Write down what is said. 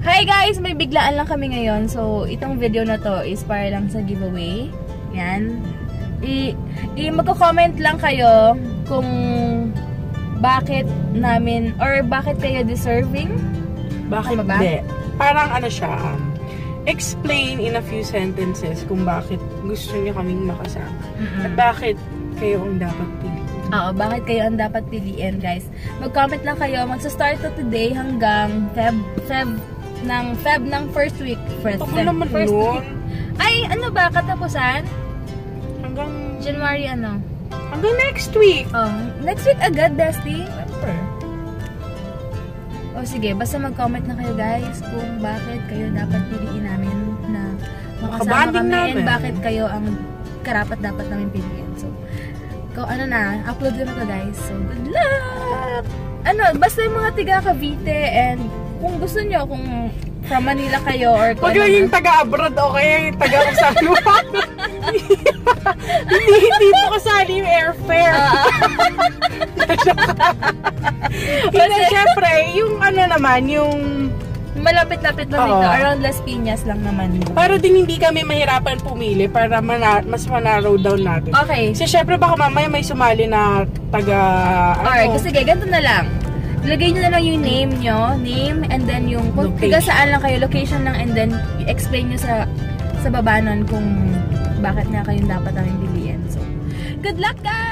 Hi guys! May biglaan lang kami ngayon. So, itong video na to is para lang sa giveaway. Yan. Magko-comment lang kayo kung bakit namin, or bakit kayo deserving. Bakit ba? Hindi. Parang ano siya, explain in a few sentences kung bakit gusto niyo kaming makasama. At bakit kayo ang dapat piliin. Oo, bakit kayo ang dapat piliin, guys. Mag-comment lang kayo. Magsa-start to today hanggang Feb ng first week. First week. Ay, ano ba? Katapusan? Hanggang January ano? Hanggang next week. Oh, next week agad, bestie. O sige, basta mag-comment na kayo guys kung bakit kayo dapat piliin namin na makasama kami and bakit kayo ang karapat-dapat namin piliin. So, upload ko na to guys. So, good luck! Basta yung mga tiga Cavite and kung gusto nyo, kung from Manila kayo or kung wag lang yung taga-abroad o kaya yung taga-kasano. Hindi po kasali yung airfare. Kasi syempre, yung yung malapit-lapit lang dito, around Las Piñas lang naman. Para din hindi kami mahirapan pumili para mas manarrow down natin. Okay. Kasi syempre baka mamaya may sumali na Alright, kasi ganito na lang. Lagay nyo na lang yung name nyo, and then yung kung tiga saan lang kayo, location lang, and then explain nyo sa baba nun kung bakit nga kayong dapat namin piliin. So, good luck guys!